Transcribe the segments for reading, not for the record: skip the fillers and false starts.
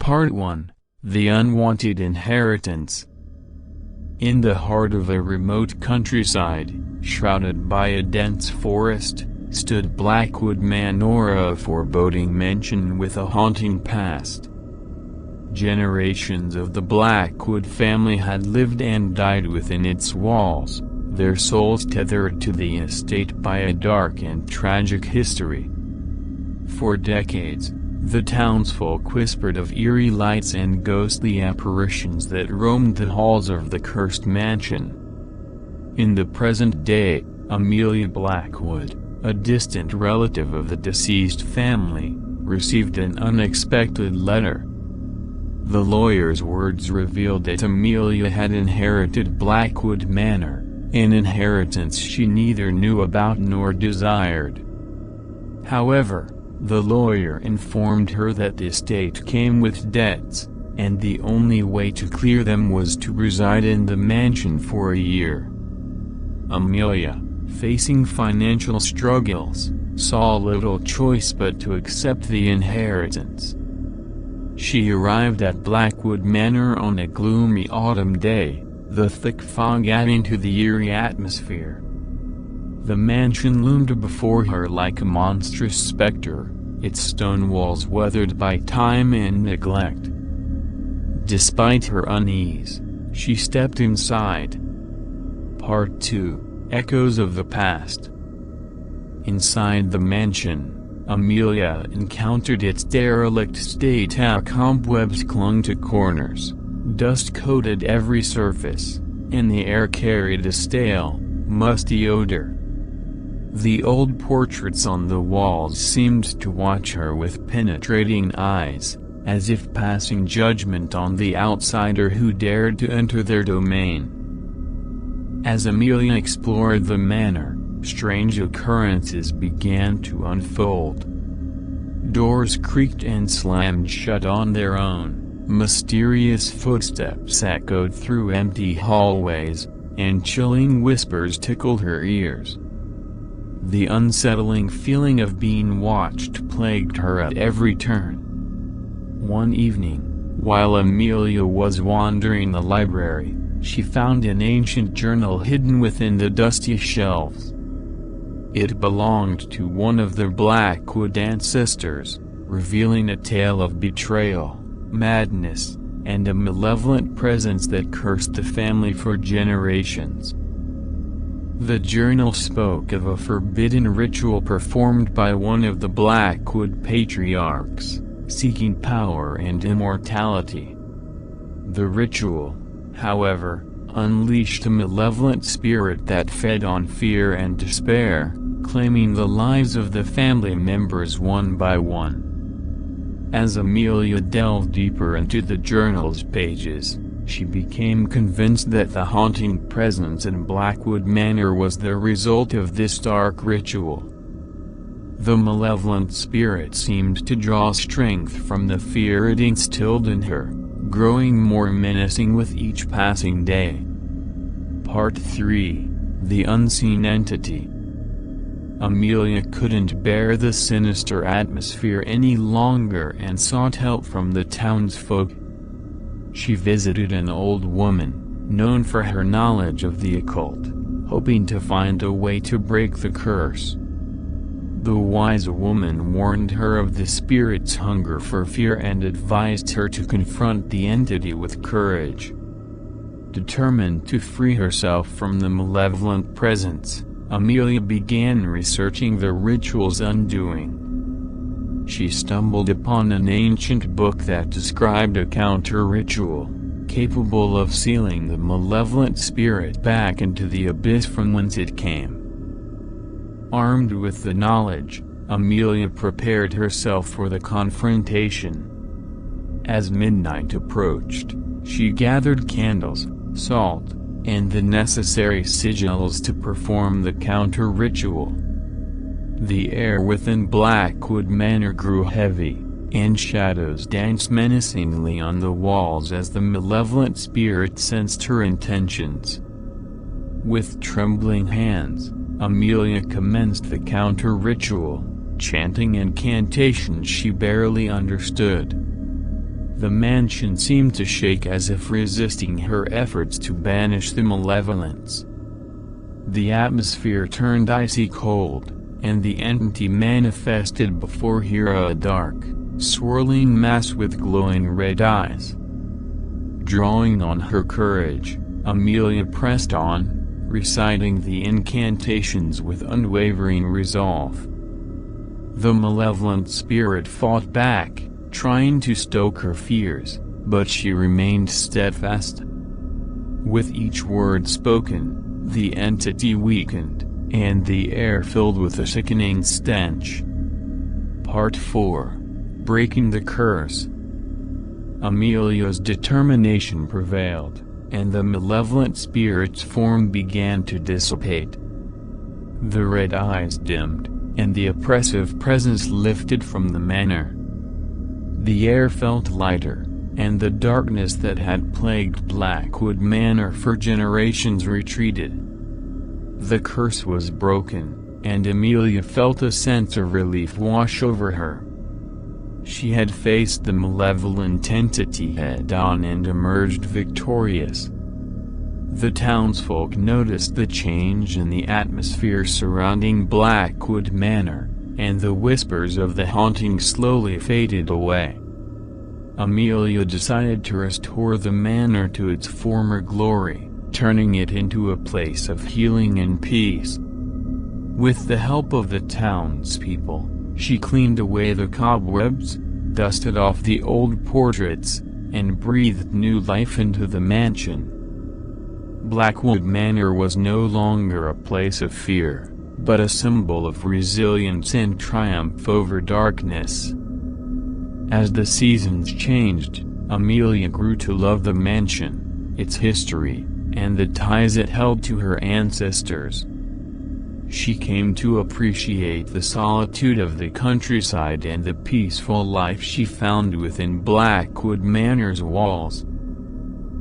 Part 1: The Unwanted Inheritance. In the heart of a remote countryside, shrouded by a dense forest, stood Blackwood Manor, a foreboding mansion with a haunting past. Generations of the Blackwood family had lived and died within its walls, their souls tethered to the estate by a dark and tragic history. For decades, the townsfolk whispered of eerie lights and ghostly apparitions that roamed the halls of the cursed mansion. In the present day, Amelia Blackwood, a distant relative of the deceased family, received an unexpected letter. The lawyer's words revealed that Amelia had inherited Blackwood Manor, an inheritance she neither knew about nor desired. However, the lawyer informed her that the estate came with debts, and the only way to clear them was to reside in the mansion for a year. Amelia, facing financial struggles, saw little choice but to accept the inheritance. She arrived at Blackwood Manor on a gloomy autumn day, the thick fog adding to the eerie atmosphere. The mansion loomed before her like a monstrous specter, its stone walls weathered by time and neglect. Despite her unease, she stepped inside. Part 2: Echoes of the Past. Inside the mansion, Amelia encountered its derelict state. Cobwebs clung to corners, dust coated every surface, and the air carried a stale, musty odor. The old portraits on the walls seemed to watch her with penetrating eyes, as if passing judgment on the outsider who dared to enter their domain. As Amelia explored the manor, strange occurrences began to unfold. Doors creaked and slammed shut on their own, mysterious footsteps echoed through empty hallways, and chilling whispers tickled her ears. The unsettling feeling of being watched plagued her at every turn. One evening, while Amelia was wandering the library, she found an ancient journal hidden within the dusty shelves. It belonged to one of the Blackwood ancestors, revealing a tale of betrayal, madness, and a malevolent presence that cursed the family for generations. The journal spoke of a forbidden ritual performed by one of the Blackwood patriarchs, seeking power and immortality. The ritual, however, unleashed a malevolent spirit that fed on fear and despair, claiming the lives of the family members one by one. As Amelia delved deeper into the journal's pages, she became convinced that the haunting presence in Blackwood Manor was the result of this dark ritual. The malevolent spirit seemed to draw strength from the fear it instilled in her, growing more menacing with each passing day. Part 3: The Unseen Entity. Amelia couldn't bear the sinister atmosphere any longer and sought help from the townsfolk. She visited an old woman, known for her knowledge of the occult, hoping to find a way to break the curse. The wise woman warned her of the spirit's hunger for fear and advised her to confront the entity with courage. Determined to free herself from the malevolent presence, Amelia began researching the ritual's undoing. She stumbled upon an ancient book that described a counter-ritual, capable of sealing the malevolent spirit back into the abyss from whence it came. Armed with the knowledge, Amelia prepared herself for the confrontation. As midnight approached, she gathered candles, salt, and the necessary sigils to perform the counter-ritual. The air within Blackwood Manor grew heavy, and shadows danced menacingly on the walls as the malevolent spirit sensed her intentions. With trembling hands, Amelia commenced the counter-ritual, chanting incantations she barely understood. The mansion seemed to shake as if resisting her efforts to banish the malevolence. The atmosphere turned icy cold, and the entity manifested before her a dark, swirling mass with glowing red eyes. Drawing on her courage, Amelia pressed on, reciting the incantations with unwavering resolve. The malevolent spirit fought back, trying to stoke her fears, but she remained steadfast. With each word spoken, the entity weakened, and the air filled with a sickening stench. Part 4. Breaking the Curse. Amelia's determination prevailed, and the malevolent spirit's form began to dissipate. The red eyes dimmed, and the oppressive presence lifted from the manor. The air felt lighter, and the darkness that had plagued Blackwood Manor for generations retreated. The curse was broken, and Amelia felt a sense of relief wash over her. She had faced the malevolent entity head-on and emerged victorious. The townsfolk noticed the change in the atmosphere surrounding Blackwood Manor, and the whispers of the haunting slowly faded away. Amelia decided to restore the manor to its former glory, turning it into a place of healing and peace. With the help of the townspeople, she cleaned away the cobwebs, dusted off the old portraits, and breathed new life into the mansion. Blackwood Manor was no longer a place of fear, but a symbol of resilience and triumph over darkness. As the seasons changed, Amelia grew to love the mansion, its history, and the ties it held to her ancestors. She came to appreciate the solitude of the countryside and the peaceful life she found within Blackwood Manor's walls.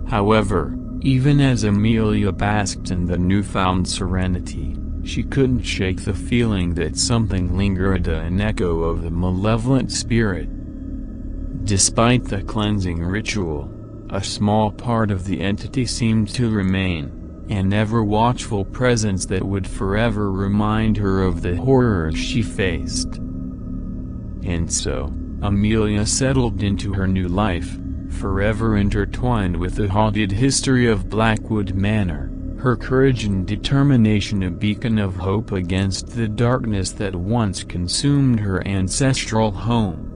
However, even as Amelia basked in the newfound serenity, she couldn't shake the feeling that something lingered, an echo of the malevolent spirit. Despite the cleansing ritual, a small part of the entity seemed to remain, an ever-watchful presence that would forever remind her of the horrors she faced. And so, Amelia settled into her new life, forever intertwined with the haunted history of Blackwood Manor, her courage and determination a beacon of hope against the darkness that once consumed her ancestral home.